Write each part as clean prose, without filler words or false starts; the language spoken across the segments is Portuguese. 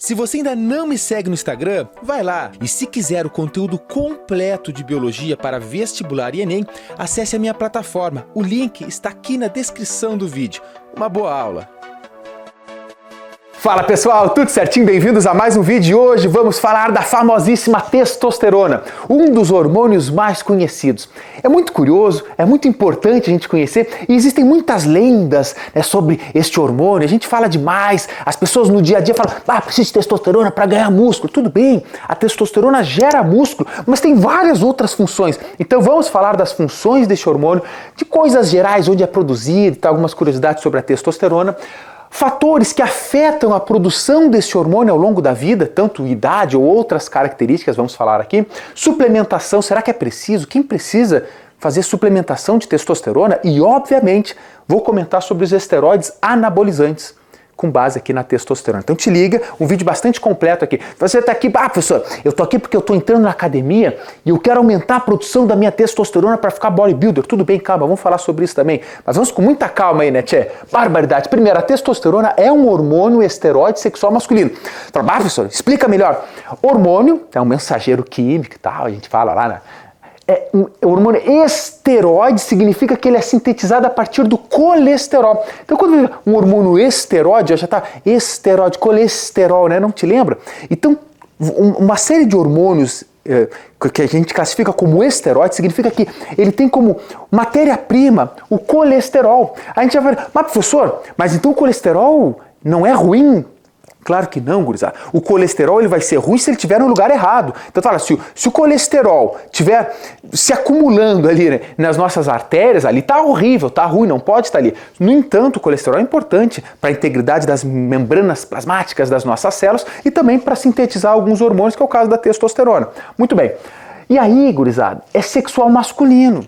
Se você ainda não me segue no Instagram, vai lá. E se quiser o conteúdo completo de biologia para vestibular e Enem, acesse a minha plataforma. O link está aqui na descrição do vídeo. Uma boa aula! Fala pessoal, tudo certinho? Bem-vindos a mais um vídeo. E hoje vamos falar da famosíssima testosterona, um dos hormônios mais conhecidos. É muito curioso, é muito importante a gente conhecer e existem muitas lendas sobre este hormônio. A gente fala demais, as pessoas no dia a dia falam, preciso de testosterona para ganhar músculo. Tudo bem, a testosterona gera músculo, mas tem várias outras funções. Então vamos falar das funções deste hormônio, de coisas gerais, onde é produzido, algumas curiosidades sobre a testosterona. Fatores que afetam a produção desse hormônio ao longo da vida, tanto idade ou outras características, vamos falar aqui. Suplementação, será que é preciso? Quem precisa fazer suplementação de testosterona? E, obviamente, vou comentar sobre os esteroides anabolizantes, com base aqui na testosterona. Então te liga, um vídeo bastante completo aqui. Você está aqui, professor, eu tô aqui porque eu tô entrando na academia e eu quero aumentar a produção da minha testosterona para ficar bodybuilder. Tudo bem, calma, vamos falar sobre isso também. Mas vamos com muita calma aí, né, tchê? Barbaridade. Primeiro, a testosterona é um hormônio esteroide sexual masculino. Então, professor, explica melhor. Hormônio é um mensageiro químico e tal, a gente fala lá, né? O hormônio esteroide significa que ele é sintetizado a partir do colesterol. Então, quando um hormônio esteroide, já está esteroide, colesterol, né? Não te lembra? Então, uma série de hormônios que a gente classifica como esteroide significa que ele tem como matéria-prima o colesterol. A gente já vai falar, mas professor, mas então o colesterol não é ruim? Claro que não, gurizada. O colesterol ele vai ser ruim se ele estiver no lugar errado. Então fala, se o colesterol estiver se acumulando ali, né, nas nossas artérias, ali tá horrível, tá ruim, não pode estar ali. No entanto, o colesterol é importante para a integridade das membranas plasmáticas das nossas células e também para sintetizar alguns hormônios, que é o caso da testosterona. Muito bem. E aí, gurizada, é sexual masculino.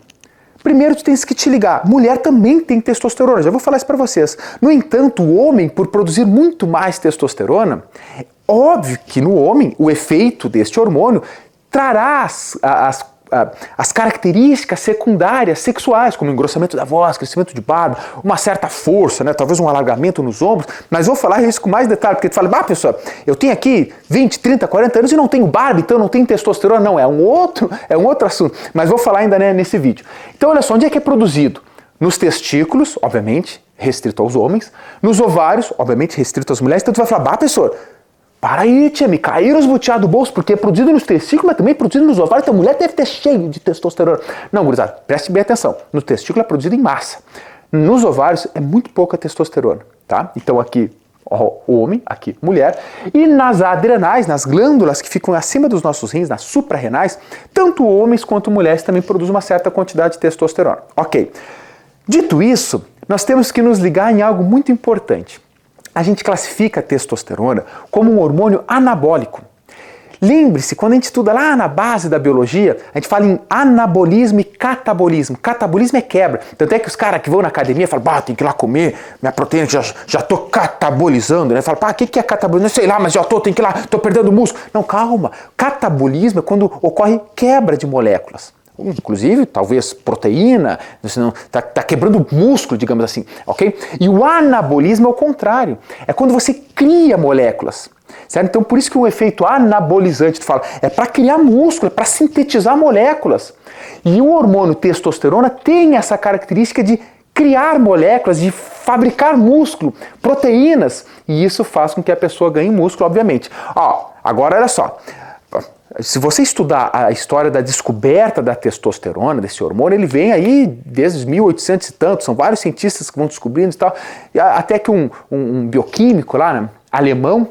Primeiro tu tens que te ligar, mulher também tem testosterona, já vou falar isso para vocês. No entanto, o homem, por produzir muito mais testosterona, é óbvio que no homem o efeito deste hormônio trará as características secundárias sexuais, como engrossamento da voz, crescimento de barba, uma certa força, né? Talvez um alargamento nos ombros, mas vou falar isso com mais detalhe, porque tu fala, pessoal, eu tenho aqui 20, 30, 40 anos e não tenho barba, então não tenho testosterona. Não, é um outro assunto, mas vou falar ainda, né, nesse vídeo. Então olha só, onde é que é produzido? Nos testículos, obviamente, restrito aos homens, nos ovários, obviamente, restrito às mulheres. Então tu vai falar, pessoal, para aí, tia, me caíram os butiá do bolso, porque é produzido nos testículos, mas também é produzido nos ovários, então a mulher deve ter cheio de testosterona. Não, gurizada, preste bem atenção. No testículo é produzido em massa. Nos ovários é muito pouca testosterona, tá? Então aqui, homem, aqui, mulher. E nas adrenais, nas glândulas que ficam acima dos nossos rins, nas suprarrenais, tanto homens quanto mulheres também produzem uma certa quantidade de testosterona. Ok. Dito isso, nós temos que nos ligar em algo muito importante. A gente classifica a testosterona como um hormônio anabólico. Lembre-se, quando a gente estuda lá na base da biologia, a gente fala em anabolismo e catabolismo. Catabolismo é quebra. Tanto é que os caras que vão na academia falam, tem que ir lá comer minha proteína, já tô catabolizando, né? Fala, o que é catabolismo? Não sei lá, mas tem que ir lá, tô perdendo músculo. Não, calma. Catabolismo é quando ocorre quebra de moléculas. Inclusive, talvez proteína, senão tá quebrando músculo, digamos assim, ok? E o anabolismo é o contrário, é quando você cria moléculas, certo? Então, por isso que o efeito anabolizante, tu fala, é para criar músculo, é para sintetizar moléculas. E o hormônio testosterona tem essa característica de criar moléculas, de fabricar músculo, proteínas, e isso faz com que a pessoa ganhe músculo, obviamente. Agora olha só. Se você estudar a história da descoberta da testosterona, desse hormônio, ele vem aí desde os 1800 e tanto, são vários cientistas que vão descobrindo e tal, até que um bioquímico lá, né, alemão,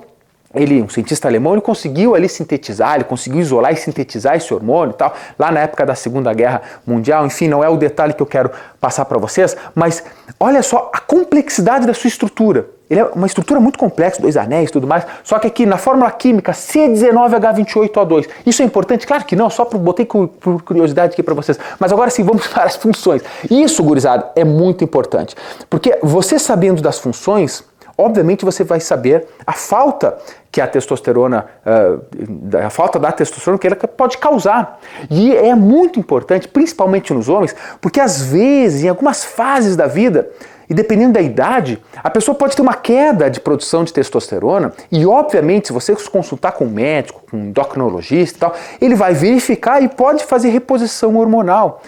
um cientista alemão, ele conseguiu ali sintetizar, ele conseguiu isolar e sintetizar esse hormônio e tal, lá na época da Segunda Guerra Mundial. Enfim, não é o detalhe que eu quero passar para vocês, mas olha só a complexidade da sua estrutura. Ele é uma estrutura muito complexa, 2 anéis e tudo mais, só que aqui na fórmula química C19H28O2. Isso é importante? Claro que não, só botei por curiosidade aqui para vocês. Mas agora sim, vamos para as funções. Isso, gurizada, é muito importante, porque você sabendo das funções, obviamente você vai saber a falta que a testosterona, a falta da testosterona que ela pode causar. E é muito importante, principalmente nos homens, porque às vezes, em algumas fases da vida, e dependendo da idade, a pessoa pode ter uma queda de produção de testosterona e, obviamente, se você se consultar com um médico, com um endocrinologista e tal, ele vai verificar e pode fazer reposição hormonal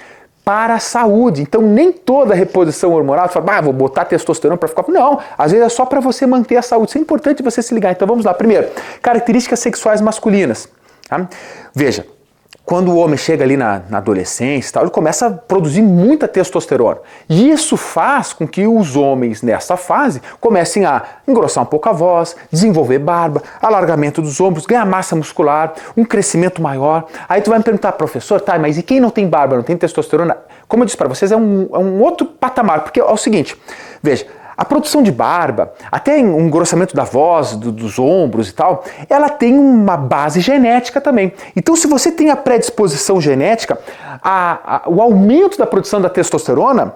para a saúde. Então, nem toda reposição hormonal, você fala, vou botar testosterona para ficar... Não, às vezes é só para você manter a saúde. Isso é importante você se ligar. Então, vamos lá. Primeiro, características sexuais masculinas. Tá? Veja, quando o homem chega ali na adolescência, tal, ele começa a produzir muita testosterona. E isso faz com que os homens nessa fase comecem a engrossar um pouco a voz, desenvolver barba, alargamento dos ombros, ganhar massa muscular, um crescimento maior. Aí tu vai me perguntar, professor, tá, mas e quem não tem barba, não tem testosterona? Como eu disse para vocês, é um outro patamar, porque é o seguinte, veja, a produção de barba, até um engrossamento da voz, dos ombros e tal, ela tem uma base genética também. Então, se você tem a predisposição genética, o aumento da produção da testosterona,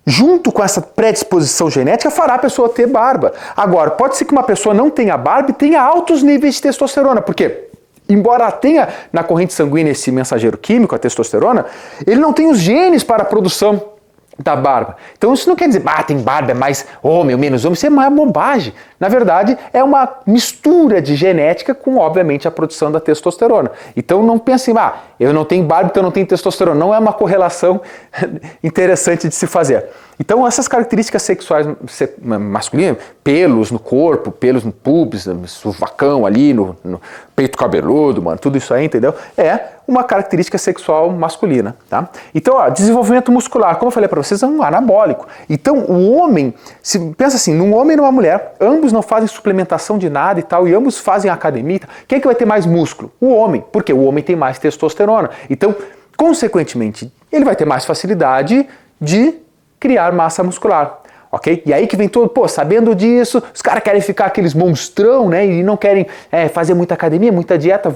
junto com essa predisposição genética, fará a pessoa ter barba. Agora, pode ser que uma pessoa não tenha barba e tenha altos níveis de testosterona. Por quê? Embora ela tenha na corrente sanguínea esse mensageiro químico, a testosterona, ele não tem os genes para a produção da barba. Então isso não quer dizer, tem barba, é mais homem ou menos homem, isso é uma bobagem. Na verdade, é uma mistura de genética com, obviamente, a produção da testosterona. Então não pensem, eu não tenho barba, então não tenho testosterona. Não é uma correlação interessante de se fazer. Então essas características sexuais masculinas, pelos no corpo, pelos no pubis, no sovacão ali, no peito cabeludo, tudo isso aí, entendeu? É uma característica sexual masculina, tá? Então, desenvolvimento muscular, como eu falei para vocês, é um anabólico. Então, o homem, pensa assim, num homem e numa mulher, ambos não fazem suplementação de nada e tal, e ambos fazem academia. Quem é que vai ter mais músculo? O homem, porque o homem tem mais testosterona. Então, consequentemente, ele vai ter mais facilidade de criar massa muscular, ok? E aí que vem todo, sabendo disso, os caras querem ficar aqueles monstrão, né? E não querem fazer muita academia, muita dieta,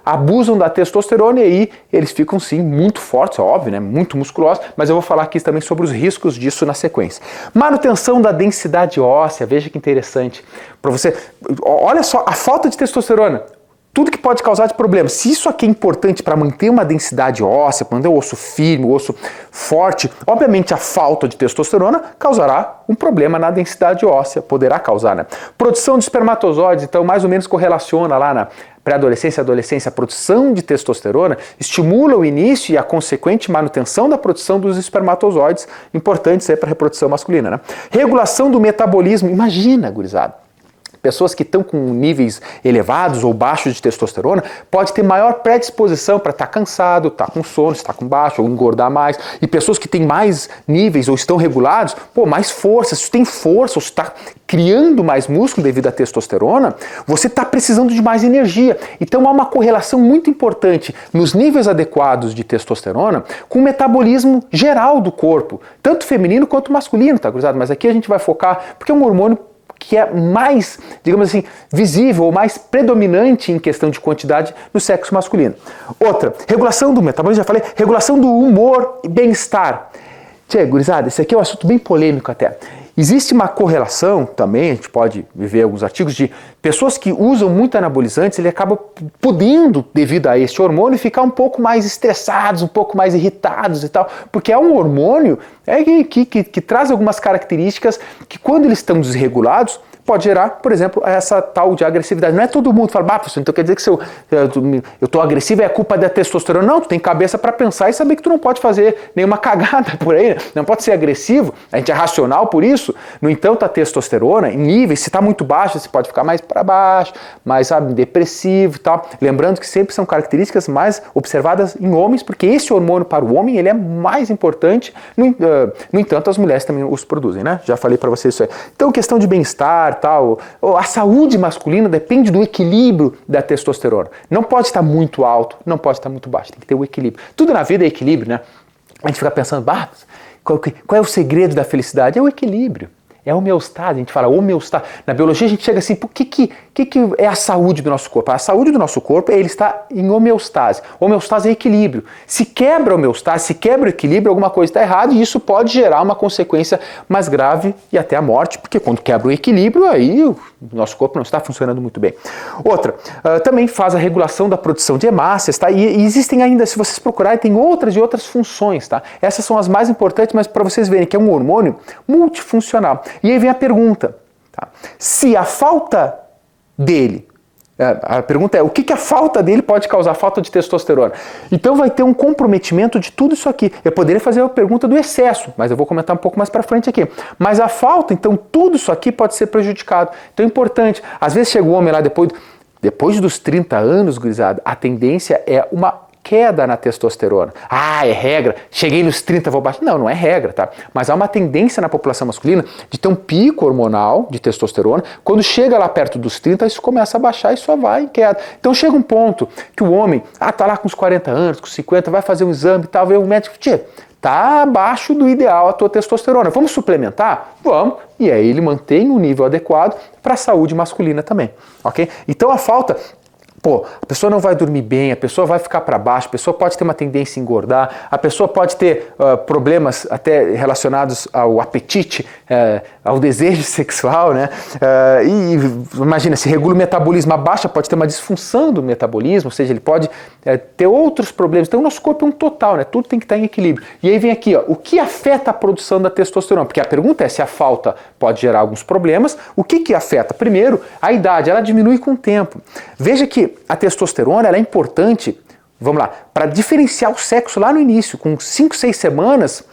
abusam da testosterona e aí eles ficam sim muito fortes, óbvio, né? Muito musculosos, mas eu vou falar aqui também sobre os riscos disso na sequência. Manutenção da densidade óssea, veja que interessante. Para você, olha só, a falta de testosterona. Tudo que pode causar de problema. Se isso aqui é importante para manter uma densidade óssea, para manter o osso firme, o osso forte, obviamente a falta de testosterona causará um problema na densidade óssea, poderá causar, né? Produção de espermatozoides, então mais ou menos correlaciona lá na pré-adolescência e adolescência, a produção de testosterona estimula o início e a consequente manutenção da produção dos espermatozoides, importantes aí para a reprodução masculina, né? Regulação do metabolismo, imagina, gurizada. Pessoas que estão com níveis elevados ou baixos de testosterona pode ter maior predisposição para estar cansado, estar com sono, estar com baixo, ou engordar mais. E pessoas que têm mais níveis ou estão regulados, mais força. Se você tem força ou está criando mais músculo devido à testosterona, você está precisando de mais energia. Então há uma correlação muito importante nos níveis adequados de testosterona com o metabolismo geral do corpo, tanto feminino quanto masculino, tá, cruzado? Mas aqui a gente vai focar, porque é um hormônio que é mais, digamos assim, visível ou mais predominante em questão de quantidade no sexo masculino. Outra, regulação do metabolismo, já falei, regulação do humor e bem-estar. Tchê, gurizada, esse aqui é um assunto bem polêmico até. Existe uma correlação também, a gente pode ver alguns artigos de pessoas que usam muito anabolizantes, ele acaba podendo, devido a este hormônio, ficar um pouco mais estressados, um pouco mais irritados e tal, porque é um hormônio que traz algumas características que quando eles estão desregulados, pode gerar, por exemplo, essa tal de agressividade. Não é todo mundo que fala, professor, então quer dizer que se eu estou agressivo é culpa da testosterona. Não, tu tem cabeça para pensar e saber que tu não pode fazer nenhuma cagada por aí, não pode ser agressivo, a gente é racional por isso. No entanto, a testosterona, em níveis, se está muito baixa, você pode ficar mais para baixo, mais, depressivo e tal. Lembrando que sempre são características mais observadas em homens, porque esse hormônio para o homem, ele é mais importante, no entanto, as mulheres também os produzem, né? Já falei para vocês isso aí. Então, questão de bem-estar, tal, a saúde masculina depende do equilíbrio da testosterona. Não pode estar muito alto, não pode estar muito baixo, tem que ter o equilíbrio. Tudo na vida é equilíbrio, né? A gente fica pensando, qual é o segredo da felicidade? É o equilíbrio. É homeostase, a gente fala homeostase. Na biologia a gente chega assim, o que é a saúde do nosso corpo? A saúde do nosso corpo, ele está em homeostase. Homeostase é equilíbrio. Se quebra a homeostase, se quebra o equilíbrio, alguma coisa está errada e isso pode gerar uma consequência mais grave e até a morte, porque quando quebra o equilíbrio, aí o nosso corpo não está funcionando muito bem. Outra, também faz a regulação da produção de hemácias, tá? E existem ainda, se vocês procurarem, tem outras e outras funções, tá? Essas são as mais importantes, mas para vocês verem que é um hormônio multifuncional. E aí vem a pergunta, tá? Se a falta dele, a pergunta é, o que a falta dele pode causar? Falta de testosterona. Então vai ter um comprometimento de tudo isso aqui. Eu poderia fazer a pergunta do excesso, mas eu vou comentar um pouco mais para frente aqui. Mas a falta, então tudo isso aqui pode ser prejudicado. Então é importante. Às vezes chega o homem lá depois dos 30 anos, gurizada, a tendência é uma queda na testosterona. Ah, é regra, cheguei nos 30, vou baixar. Não, não é regra, tá? Mas há uma tendência na população masculina de ter um pico hormonal de testosterona. Quando chega lá perto dos 30, isso começa a baixar e só vai em queda. Então chega um ponto que o homem, tá lá com os 40 anos, com 50, vai fazer um exame e tal, vê o médico, tá abaixo do ideal a tua testosterona. Vamos suplementar? Vamos. E aí ele mantém um nível adequado para a saúde masculina também, ok? Então a falta... a pessoa não vai dormir bem, a pessoa vai ficar para baixo, a pessoa pode ter uma tendência a engordar, a pessoa pode ter problemas até relacionados ao apetite, ao desejo sexual, né? E imagina, se regula o metabolismo abaixo, pode ter uma disfunção do metabolismo, ou seja, ele pode ter outros problemas. Então o nosso corpo é um total, né? Tudo tem que estar em equilíbrio. E aí vem aqui, o que afeta a produção da testosterona? Porque a pergunta é se a falta pode gerar alguns problemas. O que afeta? Primeiro, a idade, ela diminui com o tempo. Veja que a testosterona ela é importante, vamos lá, para diferenciar o sexo lá no início, com 5, 6 semanas,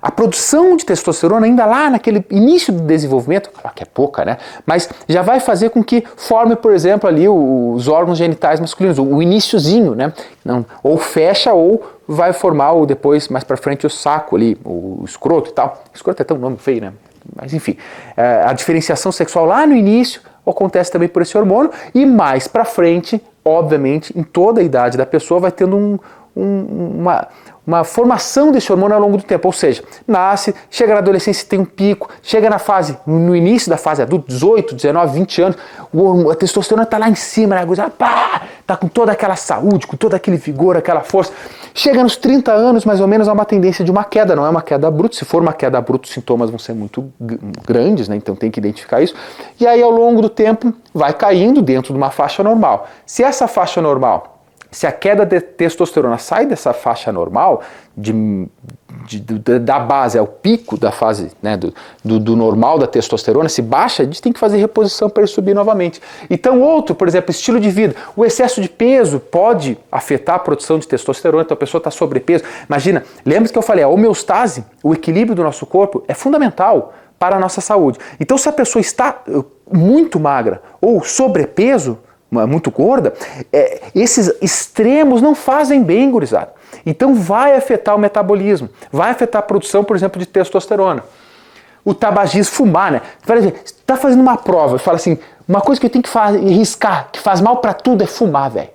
a produção de testosterona ainda lá naquele início do desenvolvimento, claro que é pouca, né? Mas já vai fazer com que forme, por exemplo, ali os órgãos genitais masculinos, o iniciozinho, né? Não, ou fecha ou vai formar, ou depois, mais para frente, o saco ali, o escroto e tal. O escroto é tão nome feio, né? Mas enfim, a diferenciação sexual lá no início acontece também por esse hormônio e mais para frente, obviamente, em toda a idade da pessoa vai tendo uma formação desse hormônio ao longo do tempo, ou seja, nasce, chega na adolescência tem um pico, chega no início da fase adulta, 18, 19, 20 anos, a testosterona está lá em cima, né? Tá com toda aquela saúde, com todo aquele vigor, aquela força. Chega nos 30 anos, mais ou menos, há uma tendência de uma queda, não é uma queda bruta. Se for uma queda bruta, os sintomas vão ser muito grandes, né? Então tem que identificar isso. E aí, ao longo do tempo, vai caindo dentro de uma faixa normal. Se essa faixa normal, se a queda de testosterona sai dessa faixa normal, da base ao pico da fase, né, do normal da testosterona, se baixa, a gente tem que fazer reposição para ele subir novamente. Então outro, por exemplo, estilo de vida. O excesso de peso pode afetar a produção de testosterona, então a pessoa está sobrepeso. Imagina, lembra que eu falei, a homeostase, o equilíbrio do nosso corpo é fundamental para a nossa saúde. Então se a pessoa está muito magra ou sobrepeso, muito gorda, esses extremos não fazem bem, gurizada. Então vai afetar o metabolismo, vai afetar a produção, por exemplo, de testosterona. O tabagismo, fumar, né? Você está fazendo uma prova e fala assim, uma coisa que eu tenho que riscar, que faz mal para tudo é fumar, velho.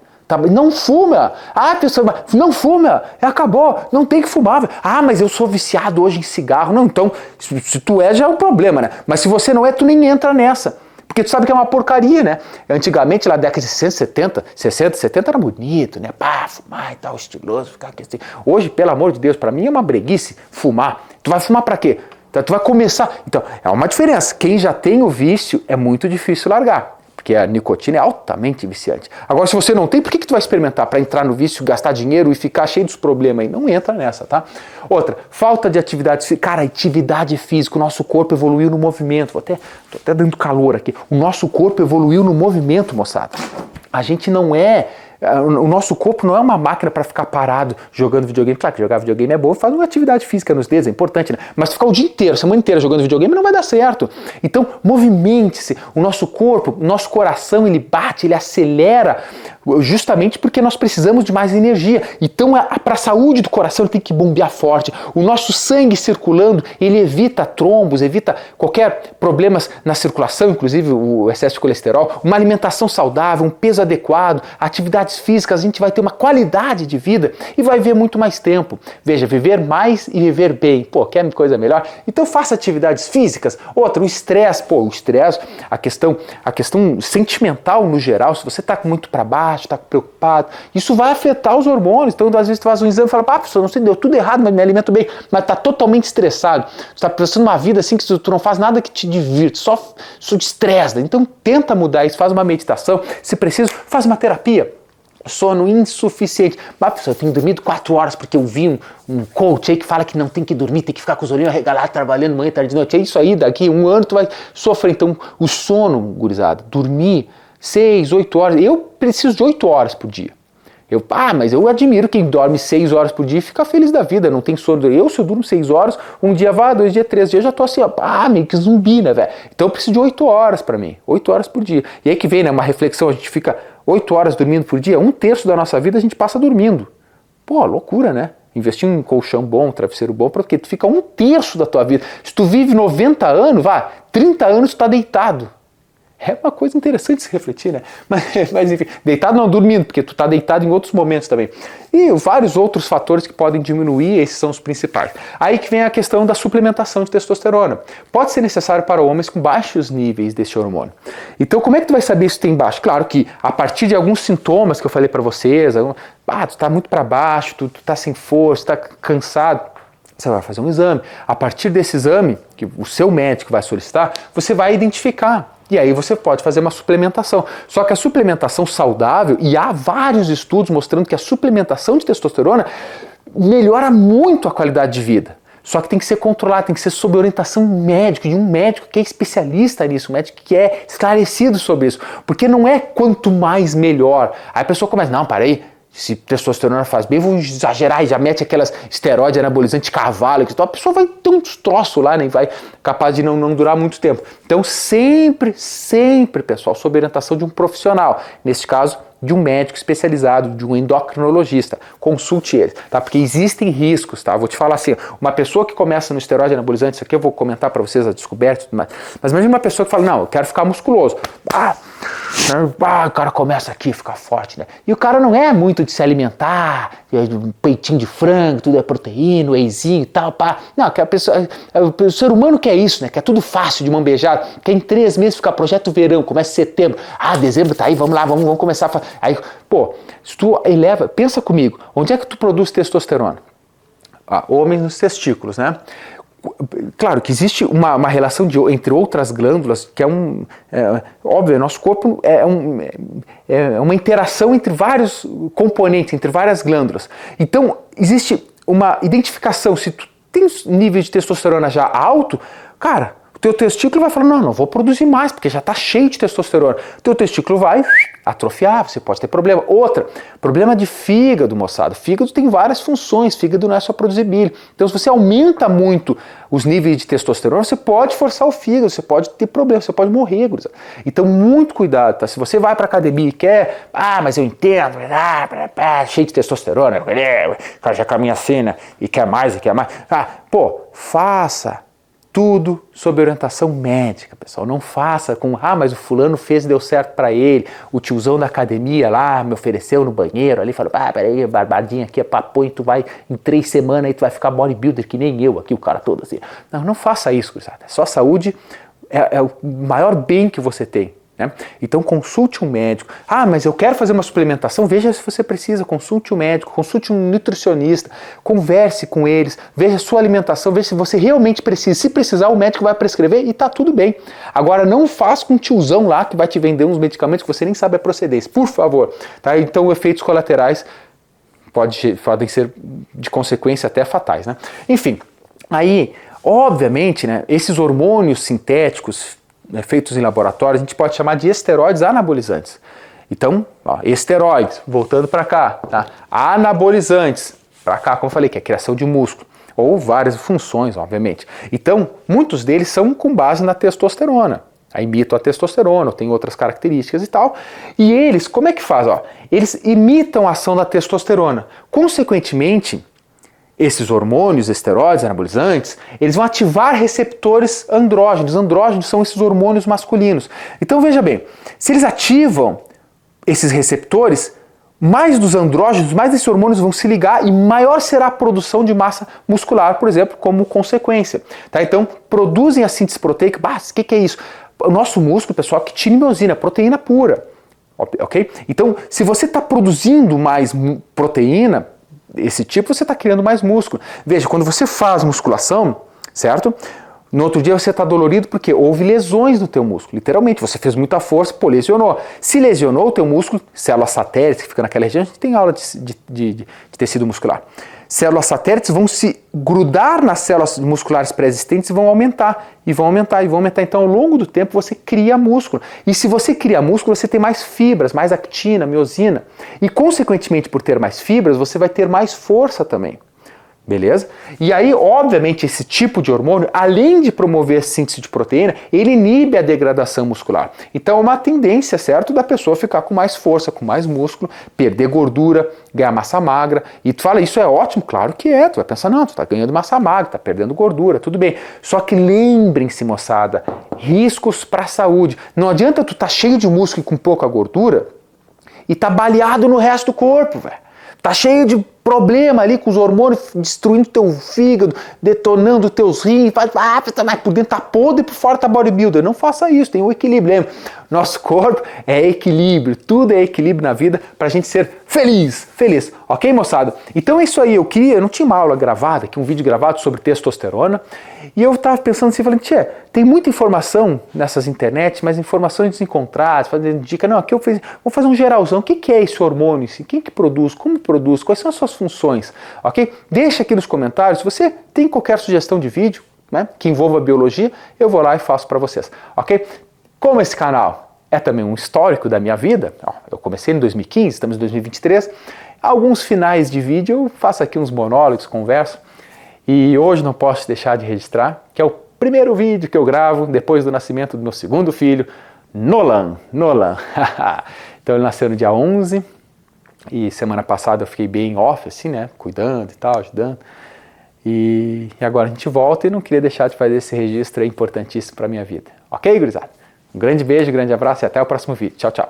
Não fuma! Ah, pessoa, não fuma! Acabou, não tem que fumar. Véio. Ah, mas eu sou viciado hoje em cigarro. Não, então, se tu já é um problema, né? Mas se você não é, tu nem entra nessa. Porque tu sabe que é uma porcaria, né? Antigamente, lá na década de 60, 70 era bonito, né? Pá, fumar e tal, estiloso, ficar aqui assim. Hoje, pelo amor de Deus, pra mim é uma breguice fumar. Tu vai fumar pra quê? Tu vai começar... Então, é uma diferença. Quem já tem o vício, é muito difícil largar. Porque a nicotina é altamente viciante. Agora, se você não tem, por que tu vai experimentar? Para entrar no vício, gastar dinheiro e ficar cheio dos problemas aí? Não entra nessa, tá? Outra, falta de atividade física. Cara, atividade física, o nosso corpo evoluiu no movimento. Tô até dando calor aqui. O nosso corpo evoluiu no movimento, moçada. A gente não é... O nosso corpo não é uma máquina para ficar parado jogando videogame. Claro que jogar videogame é bom, faz uma atividade física nos dedos, é importante, né? Mas ficar o dia inteiro, a semana inteira jogando videogame não vai dar certo. Então, movimente-se. O nosso corpo, o nosso coração, ele bate, ele acelera, justamente porque nós precisamos de mais energia. Então, para a saúde do coração, ele tem que bombear forte. O nosso sangue circulando, ele evita trombos, evita qualquer problemas na circulação, inclusive o excesso de colesterol. Uma alimentação saudável, um peso adequado, atividade atividades físicas, a gente vai ter uma qualidade de vida e vai viver muito mais tempo. Veja, viver mais e viver bem. Pô, quer coisa melhor? Então faça atividades físicas. Outra, o estresse. Pô, o estresse, a questão sentimental no geral, se você está muito para baixo, está preocupado, isso vai afetar os hormônios. Então, às vezes, tu faz um exame e fala, professor, não sei, deu tudo errado, mas me alimento bem, mas está totalmente estressado. Tu está pensando numa vida assim que tu não faz nada que te divirte, só te estressa. Então, tenta mudar isso, faz uma meditação, se preciso, faz uma terapia. Sono insuficiente. Mas, professor, eu tenho dormido 4 horas porque eu vi um coach aí que fala que não tem que dormir, tem que ficar com os olhinhos arregalados, trabalhando manhã, tarde de noite. É isso aí, daqui 1 ano tu vai sofrer. Então, o sono, gurizada, dormir 6, 8 horas. Eu preciso de 8 horas por dia. Mas eu admiro quem dorme 6 horas por dia e fica feliz da vida, não tem sono. Se eu durmo 6 horas, um dia vai, 2 dias, 3 dias, já tô assim, meio que zumbi, né, velho? Então eu preciso de 8 horas pra mim, 8 horas por dia. E aí que vem, né, uma reflexão, a gente fica 8 horas dormindo por dia, 1/3 da nossa vida a gente passa dormindo. Pô, loucura, né? Investir em um colchão bom, um travesseiro bom, porque tu fica 1/3 da tua vida. Se tu vive 90 anos, 30 anos tu tá deitado. É uma coisa interessante se refletir, né? Mas enfim, deitado não dormindo, porque tu tá deitado em outros momentos também. E vários outros fatores que podem diminuir, esses são os principais. Aí que vem a questão da suplementação de testosterona. Pode ser necessário para homens com baixos níveis desse hormônio. Então, como é que tu vai saber se tem baixo? Claro que a partir de alguns sintomas que eu falei para vocês, tu tá muito para baixo, tu tá sem força, tá cansado, você vai fazer um exame. A partir desse exame, que o seu médico vai solicitar, você vai identificar. E aí você pode fazer uma suplementação. Só que a suplementação saudável, e há vários estudos mostrando que a suplementação de testosterona melhora muito a qualidade de vida. Só que tem que ser controlado, tem que ser sob orientação médica, de um médico que é especialista nisso, um médico que é esclarecido sobre isso. Porque não é quanto mais melhor. Aí a pessoa começa, não, para aí, se testosterona faz bem, vou exagerar e já mete aquelas esteroides anabolizantes de cavalo, a pessoa vai ter um destroço lá, né? Vai capaz de não durar muito tempo. Então sempre, pessoal, sob orientação de um profissional, nesse caso, de um médico especializado, de um endocrinologista. Consulte ele, tá? Porque existem riscos, tá? Vou te falar assim, uma pessoa que começa no esteroide anabolizante, isso aqui eu vou comentar para vocês a descoberta e tudo mais, mas imagina uma pessoa que fala, não, eu quero ficar musculoso. O cara começa aqui, fica forte, né? E o cara não é muito de se alimentar, um peitinho de frango, tudo é proteína, wheyzinho e tal, pá. Não, que a pessoa, o ser humano quer isso, né? Quer tudo fácil, de mão beijada. Quer em 3 meses ficar projeto verão, começa em setembro. Dezembro tá aí, vamos lá, vamos começar a fazer. Aí, pô, se tu eleva, pensa comigo, onde é que tu produz testosterona? Homens nos testículos, né? Claro que existe uma relação entre outras glândulas, que óbvio, nosso corpo é uma interação entre vários componentes, entre várias glândulas. Então, existe uma identificação, se tu tem nível de testosterona já alto, cara, o teu testículo vai falar, não vou produzir mais, porque já está cheio de testosterona. O teu testículo vai atrofiar, você pode ter problema. Outra, problema de fígado, moçada. Fígado tem várias funções, fígado não é só produzir bile. Então, se você aumenta muito os níveis de testosterona, você pode forçar o fígado, você pode ter problema, você pode morrer, gurizada. Então, muito cuidado, tá? Se você vai pra academia e quer, mas eu entendo, cheio de testosterona, cara já caminha cena e quer mais, faça tudo sob orientação médica, pessoal. Não faça com, mas o fulano fez e deu certo pra ele, o tiozão da academia lá me ofereceu no banheiro, ali falou, peraí, barbadinha aqui é papo, e tu vai, em 3 semanas aí tu vai ficar bodybuilder que nem eu aqui, o cara todo assim. Não faça isso, gurizada. Só saúde é o maior bem que você tem. Né? Então consulte um médico. Mas eu quero fazer uma suplementação, veja se você precisa, consulte um médico, consulte um nutricionista, converse com eles, veja a sua alimentação, veja se você realmente precisa. Se precisar, o médico vai prescrever e tá tudo bem. Agora não faça com um tiozão lá que vai te vender uns medicamentos que você nem sabe a procedência, por favor. Tá? Então efeitos colaterais podem ser de consequência até fatais, né? Enfim, aí obviamente, né, esses hormônios sintéticos feitos em laboratório, a gente pode chamar de esteroides anabolizantes. Então, esteroides, voltando para cá, tá? Anabolizantes, para cá, como eu falei, que é a criação de músculo, ou várias funções, obviamente. Então, muitos deles são com base na testosterona. Imitam a testosterona, tem outras características e tal. E eles, como é que faz? Eles imitam a ação da testosterona. Consequentemente, esses hormônios, esteroides, anabolizantes, eles vão ativar receptores andrógenos. Andrógenos são esses hormônios masculinos. Então veja bem, se eles ativam esses receptores, mais dos andrógenos, mais desses hormônios vão se ligar e maior será a produção de massa muscular, por exemplo, como consequência. Tá? Então, produzem a síntese proteica. O que é isso? O nosso músculo, pessoal, é actina e miosina, proteína pura. Ok? Então, se você está produzindo mais proteína, esse tipo, você está criando mais músculo. Veja, quando você faz musculação, certo? No outro dia você está dolorido porque houve lesões no teu músculo. Literalmente, você fez muita força, lesionou. Se lesionou o teu músculo, células satélites que ficam naquela região, a gente tem aula de tecido muscular. Células satélites vão se grudar nas células musculares pré-existentes e vão aumentar, e vão aumentar, e vão aumentar. Então, ao longo do tempo, você cria músculo. E se você cria músculo, você tem mais fibras, mais actina, miosina. E, consequentemente, por ter mais fibras, você vai ter mais força também. Beleza? E aí, obviamente, esse tipo de hormônio, além de promover a síntese de proteína, ele inibe a degradação muscular. Então, é uma tendência, certo, da pessoa ficar com mais força, com mais músculo, perder gordura, ganhar massa magra. E tu fala, isso é ótimo? Claro que é. Tu vai pensar, não, tu tá ganhando massa magra, tá perdendo gordura, tudo bem. Só que lembrem-se, moçada, riscos para a saúde. Não adianta tu tá cheio de músculo e com pouca gordura e tá baleado no resto do corpo, velho. Tá cheio de problema ali com os hormônios destruindo teu fígado, detonando teus rins, mas por dentro tá podre e por fora tá bodybuilder. Não faça isso, tem um equilíbrio. Lembra? Nosso corpo é equilíbrio, tudo é equilíbrio na vida pra gente ser feliz, ok, moçada? Então é isso aí, eu não tinha uma aula gravada, aqui um vídeo gravado sobre testosterona, e eu tava pensando assim, falando, tem muita informação nessas internet, mas informações desencontradas, fazendo dica, não, aqui vou fazer um geralzão, o que é esse hormônio, quem que produz, como produz, quais são as suas funções, ok? Deixa aqui nos comentários, se você tem qualquer sugestão de vídeo, né, que envolva biologia, eu vou lá e faço para vocês, ok? Como esse canal é também um histórico da minha vida, eu comecei em 2015, estamos em 2023, alguns finais de vídeo eu faço aqui uns monólogos, converso, e hoje não posso deixar de registrar que é o primeiro vídeo que eu gravo depois do nascimento do meu segundo filho, Nolan. Então ele nasceu no dia 11, e semana passada eu fiquei bem off, assim, né, cuidando e tal, ajudando, e agora a gente volta e não queria deixar de fazer esse registro, é importantíssimo para a minha vida. Ok, gurizada? Um grande beijo, grande abraço e até o próximo vídeo. Tchau, tchau.